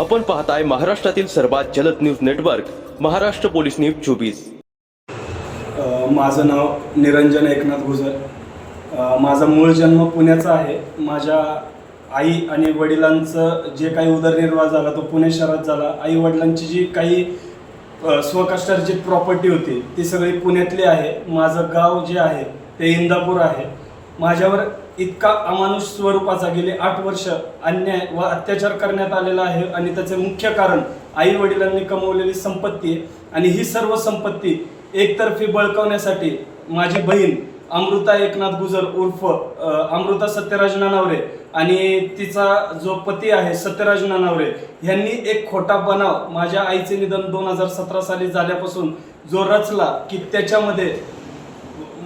आपण पाहताय महाराष्ट्रातील सर्वात जलद news network Maharashtra police news 24। माझं नाव निरंजन एकनाथ गुजर। माझा मूळ जन्म पुण्याचा आहे। माझ्या आई आणि वडिलांचं जे काही उदरनिर्वाह झाला तो पुणे शहरात झाला। आई वडिलांची जी काही स्वकष्टार्जित जी प्रॉपर्टी होती ती सगळी पुण्यातली आहे। माझं गाव जे आहे ते इंदापूर आहे। माझ्यावर इतका अमानुष स्वरूपाचा गेले 8 वर्ष अन्याय व अत्याचार करण्यात आलेला आहे आणि त्याचे मुख्य कारण आई वडिलांनी कमवलेली संपत्ती आहे। आणि ही सर्व संपत्ती एकतर्फी बळकावण्यासाठी माझी बहीण अमृता एकनाथ गुजर उर्फ अमृता सत्यराज नानावरे आणि तिचा जो पती आहे सत्यराज नानावरे यांनी एक खोटा बनाव माझ्या आईचे निधन 2017 साली झाल्यापासून जो रचला की त्याच्यामध्ये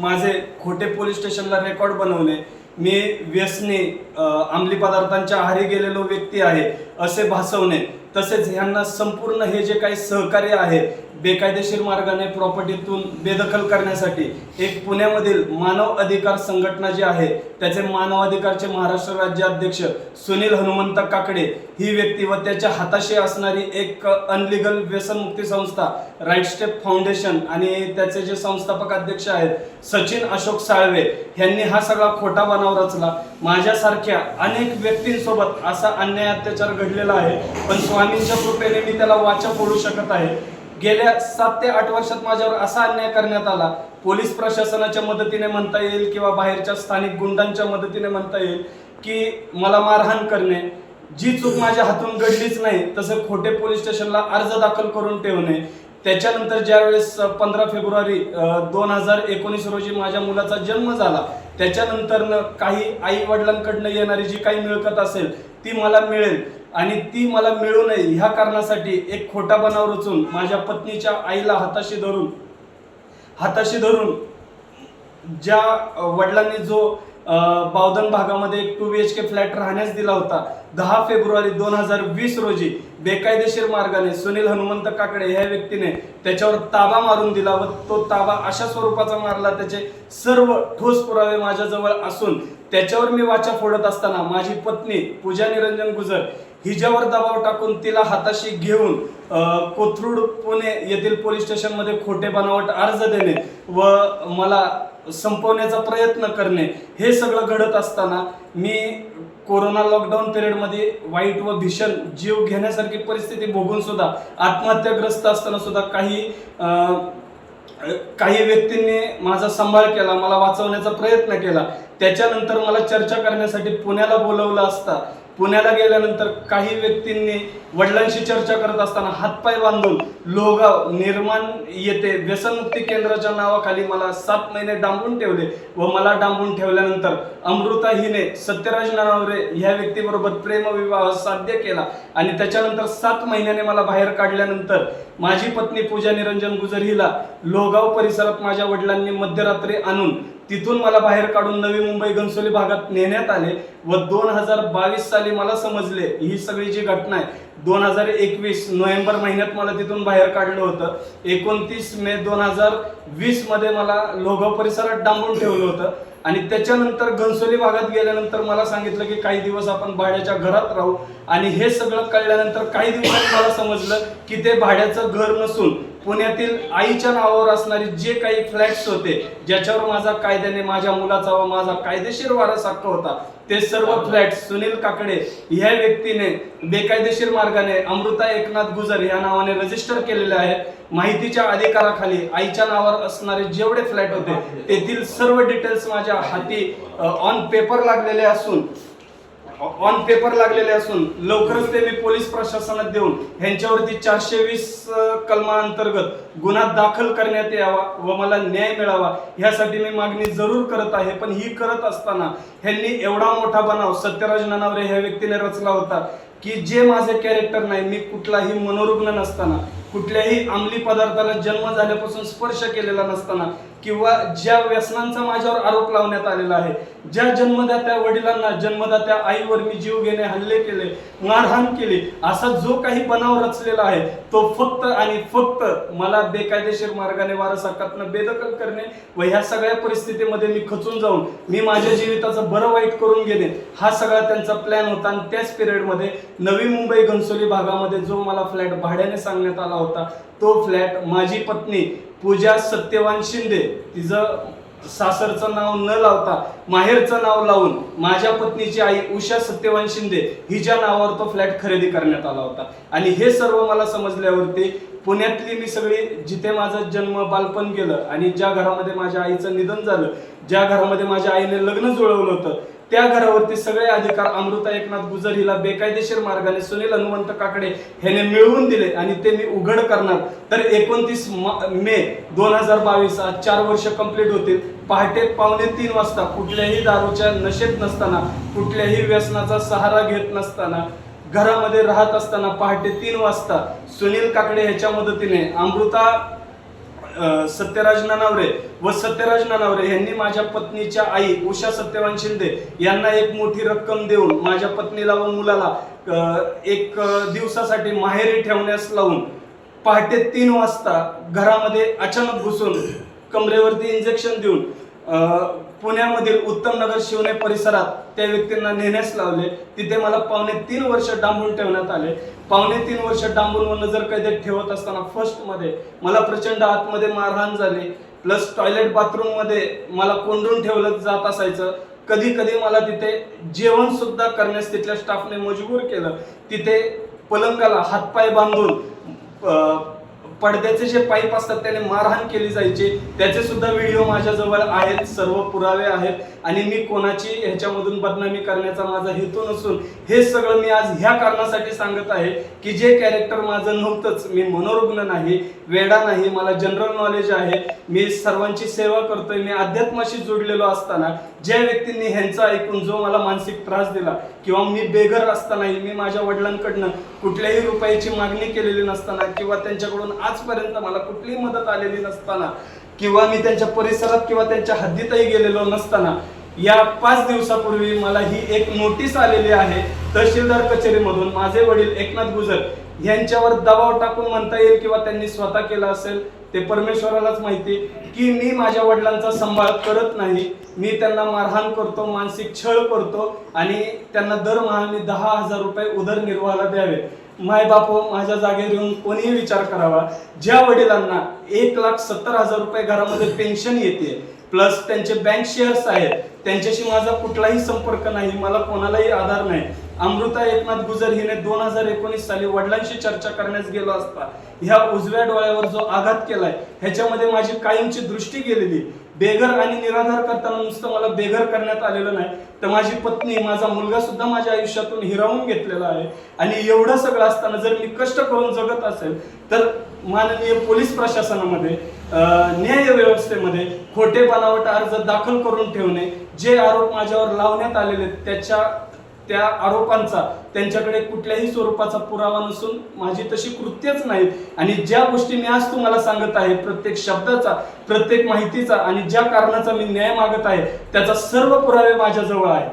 माझे खोटे पोलीस स्टेशनला रेकॉर्ड बनवणे, मी व्यसनी अंमली पदार्थांच्या आहारी गेलेलो व्यक्ती आहे असे भासवणे, तसेच ह्यांना संपूर्ण हे जे काही सहकार्य आहे बेकायदेशीर मार्गाने प्रॉपर्टीतून बेदखल करण्यासाठी एक पुण्यामधील मानव अधिकार संघटना जी आहे त्याचे मानव अधिकारचे महाराष्ट्र राज्य अध्यक्ष सुनील हनुमंत काकडे ही व्यक्ती व त्याच्या हाताशी असणारी एक अनलिगल व्यसनमुक्ती संस्था राईट स्टेप फाउंडेशन आणि त्याचे जे संस्थापक अध्यक्ष आहेत सचिन अशोक साळवे यांनी हा सगळा खोटा बनाव रचला। माझ्यासारख्या अनेक व्यक्तींसोबत असा अन्याय अत्याचार घडलेला आहे, पण स्वामींच्या कृपेने मी त्याला वाचा फोडू शकत आहे। गेल्या 7 ते 8 वर्षात माझ्यावर असा अन्याय करण्यात आला, पोलीस प्रशासनाच्या मदतीने म्हणता येईल किंवा बाहेरच्या स्थानिक गुंडांच्या मदतीने म्हणता येईल की मला मारहाण करणे, जी चूक माझ्या हातून घडलीच नाही तसे खोटे पोलीस स्टेशनला अर्ज दाखल करून ठेवणे। त्याच्यानंतर ज्यावेळेस 15 फेब्रुवारी 2019 रोजी माझ्या मुलाचा जन्म झाला त्याच्यानंतर काही आई वडिलांकडनं येणारी जी काही मिळकत असेल ती मला मिळेल आणि ती मला मिळू नये ह्या कारणासाठी एक खोटा बनाव रचून माझ्या पत्नीच्या आईला हाताशी धरून ज्या वडिलांनी जो बावधन भागामध्ये एक 2 BHK फ्लॅट राहण्यास दिला होता 10 फेब्रुवारी 2020 रोजी बेकायदेशीर मार्गाने सुनील हनुमंत काकडे या व्यक्तीने त्याच्यावर ताबा मारून दिला व तो ताबा अशा स्वरूपाचा मारला त्याचे सर्व ठोस पुरावे माझ्याजवळ असून त्याच्यावर मी वाचा फोडत असताना माझी पत्नी पूजा निरंजन गुजर हिच्यावर दबाव टाकून तिला हाताशी घेऊन कोथरूड पुणे येथील पोलीस स्टेशन मध्ये खोटे बनावट अर्ज देणे व मला संपवण्याचा प्रयत्न करणे हे सगळं घडत असताना मी कोरोना लॉकडाऊन पिरियड मध्ये वाईट व भीषण जीव घेण्यासारखी परिस्थिती भोगून सुद्धा आत्महत्याग्रस्त असताना सुद्धा काही व्यक्तींनी माझा सांभाळ केला, मला वाचवण्याचा प्रयत्न केला। त्याच्यानंतर मला चर्चा करण्यासाठी पुण्याला बोलवलं असता पुण्याला गेल्यानंतर काही व्यक्तींनी वडिलांशी चर्चा करत असताना हातपाय बांधून लोहगाव निर्माण येथे व्यसनमुक्ती केंद्राच्या नावाखाली मला 7 महिने डांबून ठेवले व मला डांबून ठेवल्यानंतर अमृता हिने सत्यराज नानावरे ह्या व्यक्तीबरोबर प्रेमविवाह साध्य केला आणि त्याच्यानंतर 7 महिन्याने मला बाहेर काढल्यानंतर माझी पत्नी पूजा निरंजन गुजर हिला लोहगाव परिसरात माझ्या वडिलांनी मध्यरात्री आणून तिथून मला बाहेर काढून नवी मुंबई घनसोली भागात नेण्यात आले व 2022 साली मला समजले ही सगळी जी घटना आहे 2021 नोव्हेंबर महिन्यात मला तिथून बाहेर काढलं होतं। 29 मे 2020 मध्ये मला लोहगाव परिसरात डांबून ठेवलं होतं आणि त्याच्यानंतर घनसोली भागात गेल्यानंतर मला सांगितलं की काही दिवस आपण भाड्याच्या घरात राहू आणि हे सगळं कळल्यानंतर काही दिवसात मला समजलं की ते भाड्याचं घर नसून पुण्यातील आईच्या नावावर असणारे जे काही फ्लॅट्स होते ज्याच्यावर माझा कायद्याने माझ्या मुलाचा व माझा कायदेशीर वारस हक्क होता ते सर्व फ्लॅट सुनील काकडे ह्या व्यक्तीने बेकायदेशीर मार्गाने अमृता एकनाथ गुजर या नावाने रजिस्टर केलेले आहेत। माहितीच्या अधिकाराखाली आईच्या नावावर असणारे जेवढे फ्लॅट होते तेथील सर्व डिटेल्स माझ्या हाती ऑन पेपर लागलेले असून लवकरच ते मी पोलीस प्रशासनात देऊन ह्यांच्यावरती 420 कलमांतर्गत गुन्हा दाखल करण्यात यावा व मला न्याय मिळावा ह्यासाठी मी मागणी जरूर करत आहे। पण ही करत असताना ह्यांनी एवढा मोठा बनाव सत्यराज नानावरे ह्या व्यक्तीने रचला होता की जे माझे कॅरेक्टर नाही, मी कुठलाही मनोरुग्ण नसताना कुठल्याही अंमली पदार्थाला जन्म झाल्यापासून स्पर्श केलेला नसताना किंवा ज्या व्यसनांचा माझ्यावर आरोप लावण्यात आलेला आहे, ज्या जन्मदात्या वडिलांना, जन्मदात्या आईवर मी जीव घेणे, हल्ले केले, मारहाण केली, असा जो काही बनाव रचलेला आहे तो फक्त आणि फक्त मला बेकायदेशीर मार्गाने वारस हक्कातनं बेदखल करणे व ह्या सगळ्या परिस्थितीमध्ये मी खचून जाऊन मी माझ्या जीविताचं बरं वाईट करून घेणे, हा सगळा त्यांचा प्लॅन होता. आणि त्याच पिरियडमध्ये नवी मुंबई घनसोली भागामध्ये जो मला फ्लॅट भाड्याने सांगण्यात आला होता, तो फ्लॅट माझी पत्नी पूजा सत्यवान शिंदे, तिचं सासरचं नाव न लावता माहेरचं नाव लावून माझ्या पत्नीची आई उषा सत्यवान शिंदे हिच्या नावावर तो फ्लॅट खरेदी करण्यात आला होता. आणि हे सर्व मला समजल्यावरती पुण्यातली मी सगळी, जिथे माझा जन्म बालपण गेलं आणि ज्या घरामध्ये माझ्या आईचं निधन झालं, ज्या घरामध्ये माझ्या आईने लग्न जुळवलं होतं, त्या घरावरती सगळे अधिकार अमृता एकनाथ गुजर हिला बेकायदेशीर मार्गाने सुनील हनुमंत काकडे ह्याने मिळवून दिले आणि ते मी उघड करणार. तर 29 मे 2022 आज 4 वर्ष कंप्लीट होतील. पहाटे 2:45 वाजता कुठल्याही दारूच्या नशेत नसताना, कुठल्याही व्यसनाचा सहारा घेत नसताना, घरामध्ये राहत असताना पहाटे 3 वाजता सुनील काकडे ह्याच्या मदतीने अमृता सत्यराज ननावरे व सत्यराज ननावरे यांनी माझ्या पत्नीच्या आई उषा सत्यवान शिंदे यांना एक मोठी रक्कम देऊन माझ्या पत्नीला व मुलाला एक दिवसासाठी माहेरी ठेवण्यास लावून पहाटे 3 वाजता घरामध्ये अचानक घुसून कमरेवरती इंजेक्शन देऊन पुण्यामधील उत्तम नगर शिवने परिसरात त्या व्यक्तींना नेण्यास लावले. तिथे मला 2.5 वर्ष डांबून ठेवण्यात आले. 2.5 वर्ष डांबून व नजर कैदेत ठेवत असताना फर्स्ट मध्ये मला प्रचंड आतमध्ये मारहाण झाली, प्लस टॉयलेट बाथरूम मध्ये मला कोंडून ठेवलं जात असायचं. कधी कधी मला तिथे जेवण सुद्धा करण्यास तिथल्या स्टाफने मजबूर केलं. तिथे पलंगाला हातपाय बांधून पडद्याचे जे पाईप असतात त्याने मारहाण केली जायची. त्याचे सुद्धा व्हिडिओ माझ्याजवळ आहेत, सर्व पुरावे आहेत. आणि मी कोणाची ह्याच्यामधून बदनामी करण्याचा माझा हेतू नसून हे सगळं मी आज ह्या कारणासाठी सांगत आहे की जे कॅरेक्टर माझं नव्हतंच, मी मनोरुग्ण नाही, वेडा नाही, मला जनरल नॉलेज आहे, मी सर्वांची सेवा करतोय, मी अध्यात्माशी जोडलेलो असताना ज्या व्यक्तींनी ह्यांचं ऐकून जो मला मानसिक त्रास दिला, किंवा मी बेघर असतानाही मी माझ्या वडिलांकडनं कुठल्याही रुपयाची मागणी केलेली नसताना, किंवा त्यांच्याकडून आजपर्यंत मला कुठलीही मदत आलेली नसताना, किंवा मी त्यांच्या परिसरात किंवा त्यांच्या हद्दीतही गेलेलो नसताना, या 5 दिवसापूर्वी मला ही एक नोटीस आलेली आहे तहसीलदार कचेरीमधून. माझे वडील एकनाथ गुजर यांच्यावर दबाव टाकून म्हणता येईल किंवा त्यांनी स्वतः केला असेल, ते परमेश्वरालाच माहिती, की मी माझ्या वडिलांचा सांभाळ करत नाही, मी त्यांना मारहाण करतो, मानसिक छळ करतो आणि त्यांना दरमहा मी 10,000 रुपये उदरनिर्वाहाला द्यावे. माय बापो, माझ्या जागेवर येऊन कोणीही विचार करावा. ज्या वडिलांना 1,70,000 रुपये घरामध्ये पेन्शन येते, प्लस त्यांचे बँक शेअर्स आहेत, त्यांच्याशी माझा कुठलाही संपर्क नाही, मला कोणालाही आधार नाही. अमृता एकनाथ गुजर हिने 2019 साली वडिलांशी चर्चा करण्यास गेलो असता ह्या उजव्या डोळ्यावर जो आघात केलाय ह्याच्यामध्ये माझी कायमची दृष्टी गेलेली. बेघर आणि निराधार करताना नुसतं मला बेघर करण्यात आलेलं नाही, तर माझी पत्नी, माझा मुलगा सुद्धा माझ्या आयुष्यातून हिरावून घेतलेला आहे. आणि एवढं सगळं असताना जर मी कष्ट करून जगत असेल तर माननीय पोलीस प्रशासनामध्ये, न्याय व्यवस्थेमध्ये खोटे बनावट अर्ज दाखल करून ठेवणे, जे आरोप माझ्यावर लावण्यात आलेले त्या आरोपांचा त्यांच्याकडे कुठल्याही स्वरूपाचा पुरावा नसून माझी तशी कृत्यच नाहीत. आणि ज्या गोष्टी मी आज तुम्हाला सांगत आहे, प्रत्येक शब्दाचा, प्रत्येक माहितीचा आणि ज्या कारणाचा मी न्याय मागत आहे, त्याचा सर्व पुरावे माझ्याजवळ आहे.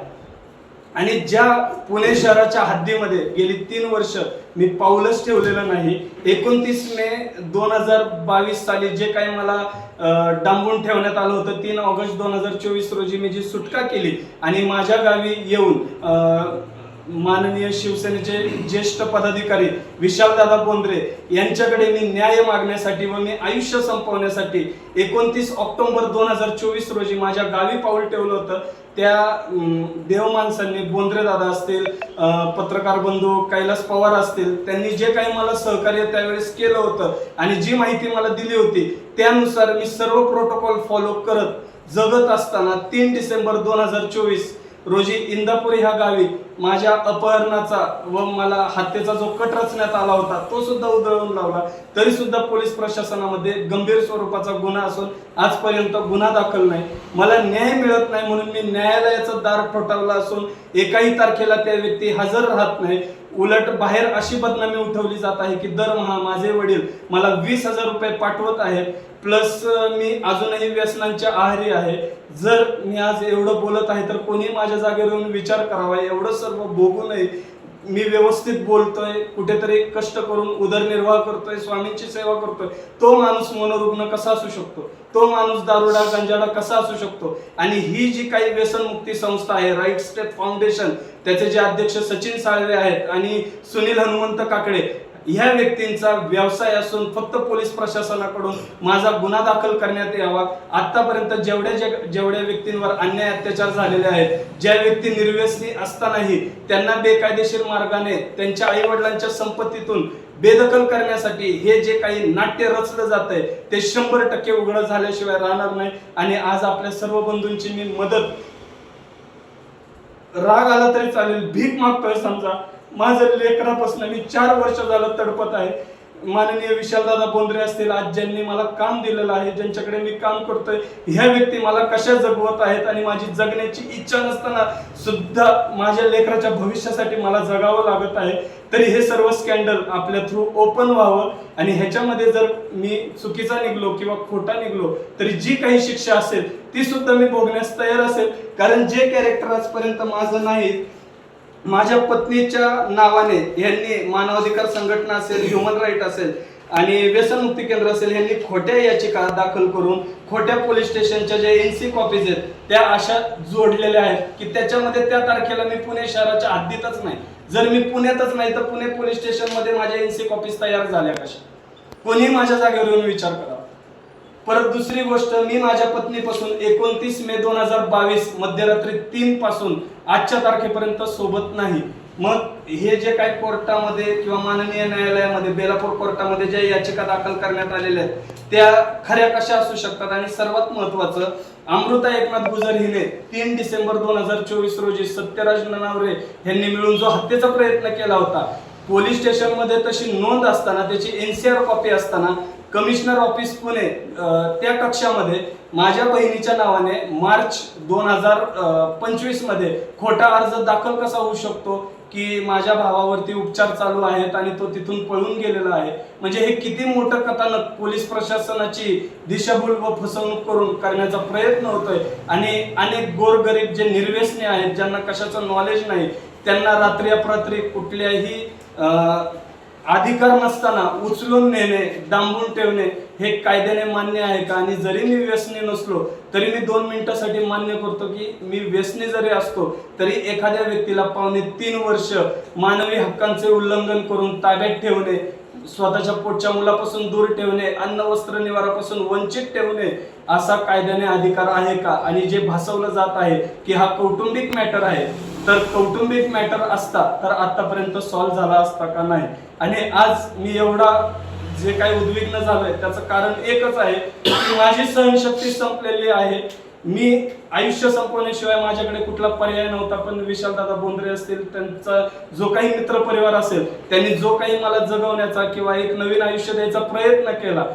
आणि ज्या पुणे शहराच्या हद्दीमध्ये गेली 3 वर्ष मी पाऊलच ठेवलेलं नाही. 29 मे 2022 साली जे काही मला डांबून ठेवण्यात आलं होतं, 3 ऑगस्ट 2024 रोजी मी जी सुटका केली आणि माझ्या गावी येऊन माननीय शिवसेनेचे ज्येष्ठ पदाधिकारी विशालदादा बोंद्रे यांच्याकडे मी न्याय मागण्यासाठी व मी आयुष्य संपवण्यासाठी 29 ऑक्टोबर 2024 रोजी माझ्या गावी पाऊल ठेवलं होतं. त्या देव माणसांनी, बोंद्रे दादा असतील, पत्रकार बंधू कैलास पवार असतील, त्यांनी जे काही मला सहकार्य त्यावेळेस केलं होतं आणि जी माहिती मला दिली होती त्यानुसार मी सर्व प्रोटोकॉल फॉलो करत जगत असताना 3 डिसेंबर 2024 रोजी इंदापूर ह्या गावी माझ्या अपहरणाचा व मला हत्येचा जो कट रचण्यात आला होता तो सुद्धा उधळून लावला. तरी सुद्धा पोलीस प्रशासनामध्ये गंभीर स्वरूपाचा गुन्हा असून आजपर्यंत गुन्हा दाखल नाही. मला न्याय मिळत नाही म्हणून मी न्यायालयाचं दार ठोठावलं असून एकाही तारखेला त्या व्यक्ती हजर राहत नाही. उलट बाहेर अशी बदनामी उठवली जात आहे की दरमहा माझे वडील मला 20,000 रुपये पाठवत आहेत, प्लस मी अजूनही व्यसनांच्या आहारी आहे. जर मी आज एवढं बोलत आहे तर कोणी माझ्या जागेवर येऊन विचार करावा. एवढं सर्व भोगू नये. मी व्यवस्थित बोलतोय, कुठेतरी कष्ट करून उदरनिर्वाह करतोय, स्वामींची सेवा करतोय. तो माणूस मनोरुग्ण कसा असू शकतो? तो माणूस दारुडा गंजाडा कसा असू शकतो? आणि ही जी काही व्यसनमुक्ती संस्था आहे राईट स्टेप फाउंडेशन, त्याचे जे अध्यक्ष सचिन साळवे आहेत आणि सुनील हनुमंत काकडे, ह्या व्यक्तींचा व्यवसाय असून फक्त पोलीस प्रशासनाकडून माझा गुन्हा दाखल करण्यात यावा. आतापर्यंत जेवढ्या व्यक्तींवर अन्याय अत्याचार झालेले आहेत, ज्या व्यक्ती निर्व्यसनी असतानाही त्यांना बेकायदेशीर मार्गाने त्यांच्या आई वडिलांच्या संपत्तीतून बेदखल करण्यासाठी हे जे काही नाट्य रचलं जात आहे ते 100% उघड झाल्याशिवाय राहणार नाही. आणि आज आपल्या सर्व बंधूंची मी मदत, राग आला तरी चालेल, भीक मागतोय. समजा माझं लेकरापासून मी 4 वर्ष झालं तडपत आहे. माननीय विशालदादा बोंद्रे असतील, आज ज्यांनी मला काम दिलेलं आहे, ज्यांच्याकडे मी काम करतोय, ह्या व्यक्ती मला कशा जगवत आहेत आणि माझी जगण्याची इच्छा नसताना सुद्धा माझ्या लेकराच्या भविष्यासाठी मला जगावं लागत आहे. तरी हे सर्व स्कॅन्डल आपल्या थ्रू ओपन व्हावं आणि ह्याच्यामध्ये जर मी चुकीचा निघलो किंवा खोटा निघलो तरी जी काही शिक्षा असेल ती सुद्धा मी भोगण्यास तयार असेल. कारण जे कॅरेक्टर आजपर्यंत माझं नाही, माझ्या पत्नीच्या नावाने यांनी मानवाधिकार संघटना असेल, ह्युमन राईट असेल आणि व्यसनमुक्ती केंद्र असेल, यांनी खोट्या याचिका दाखल करून खोट्या पोलीस स्टेशनच्या ज्या NC कॉपीज आहेत त्या अशा जोडलेल्या आहेत की त्याच्यामध्ये त्या तारखेला मी पुणे शहराच्या हद्दीतच नाही. जर मी पुण्यातच नाही तर पुणे पोलीस स्टेशन मध्ये माझ्या NC कॉपीज तयार झाल्या कशा? कोणी माझ्या जागेवर येऊन विचार करा. परत दुसरी गोष्ट, मी माझ्या पत्नीपासून 29 मे 2022 मध्यरात्री 3 पासून आजच्या तारखेपर्यंत सोबत नाही. मग हे जे काही कोर्टामध्ये किंवा माननीय न्यायालयामध्ये बेलापूर कोर्टामध्ये ज्या याचिका दाखल करण्यात आलेल्या आहेत त्या खऱ्या कशा असू शकतात? आणि सर्वात महत्वाचं, अमृता एकनाथ गुजर हिने 3 डिसेंबर 2024 रोजी सत्यराज ननावरे यांनी मिळून जो हत्येचा प्रयत्न केला होता, पोलीस स्टेशन मध्ये तशी नोंद असताना, त्याची NCR कॉपी असताना, कमिशनर ऑफिस पुणे त्या कक्षामध्ये माझ्या बहिणीच्या नावाने मार्च 2025 मध्ये खोटा अर्ज दाखल कसा होऊ शकतो की माझ्या भावावरती उपचार चालू आहेत आणि तो तिथून पळून गेलेला आहे? म्हणजे हे किती मोठं कथानक पोलीस प्रशासनाची दिशाभूल व फसवणूक करून करण्याचा प्रयत्न होतोय. आणि अनेक गोरगरीब जे निर्व्यसनी आहेत, ज्यांना कशाचं नॉलेज नाही, त्यांना रात्री अपरात्री कुठल्याही अधिकार नसताना उचलून नेणे, डांबून ठेवणे हे कायद्याने मान्य आहे का? आणि जरी मी व्यसनी नसलो तरी मी 2 मिनिटासाठी मान्य करतो की मी व्यसनी जरी असतो तरी एखाद्या व्यक्तीला 2.5-3 वर्ष मानवी हक्कांचे उल्लंघन करून ताब्यात ठेवणे, स्वतःच्या पोटच्या मुलापासून दूर ठेवणे, अन्न वस्त्र निवारापासून वंचित ठेवणे असा कायद्याने अधिकार आहे का? आणि जे भासवलं जात आहे की हा कौटुंबिक मॅटर आहे, तर कौटुंबिक मॅटर असता तर आतापर्यंत सॉल्व्ह झाला असता का नाही? आणि आज मी एवढा जे काही उद्विग्न झालोय त्याचं कारण एकच आहे की माझी सहनशक्ती संपलेली आहे. मी आयुष्य संपवण्याशिवाय माझ्याकडे कुठला पर्याय नव्हता. पण विशालदादा बोंद्रे असतील, त्यांचा जो काही मित्र परिवार असेल, त्यांनी जो काही मला जगवण्याचा किंवा एक नवीन आयुष्य द्यायचा प्रयत्न केला,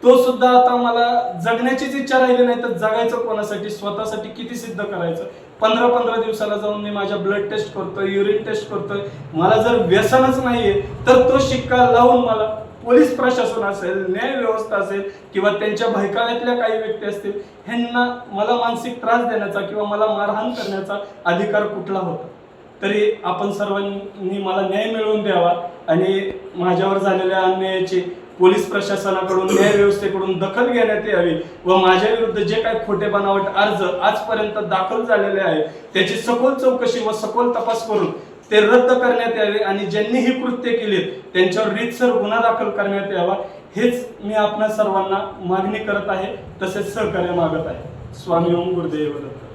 तो सुद्धा आता मला जगण्याचीच इच्छा राहिली नाही तर जगायचं कोणासाठी? स्वतःसाठी किती सिद्ध करायचं? 15-15 दिवसाला जाऊन मी माझ्या ब्लड टेस्ट करतोय, युरिन टेस्ट करतोय. मला जर व्यसनच नाहीये तर तो शिक्का लावून मला पोलीस प्रशासन असेल, न्याय व्यवस्था असेल किंवा त्यांच्या भयकाळ्यातल्या काही व्यक्ती असतील, ह्यांना मला मानसिक त्रास देण्याचा किंवा मला मारहाण करण्याचा अधिकार कुठला होता? तरी आपण सर्वांनी मला न्याय मिळवून द्यावा आणि माझ्यावर झालेल्या अन्यायाची पोलीस प्रशासनाकडून, न्याय व्यवस्थेकडून दखल घेण्यात यावी व माझ्या विरुद्ध जे काही खोटे बनावट अर्ज आजपर्यंत दाखल झालेले आहेत त्याची सखोल चौकशी व सखोल तपास करून ते रद्द करण्यात यावे आणि ज्यांनी ही कृत्य केली त्यांच्यावर रीतसर गुन्हा दाखल करण्यात यावा. हेच मी आपणा सर्वांना मागणी करत आहे, तसेच सहकार्य मागत आहे. स्वामी ओम गुरुदेव दत्त.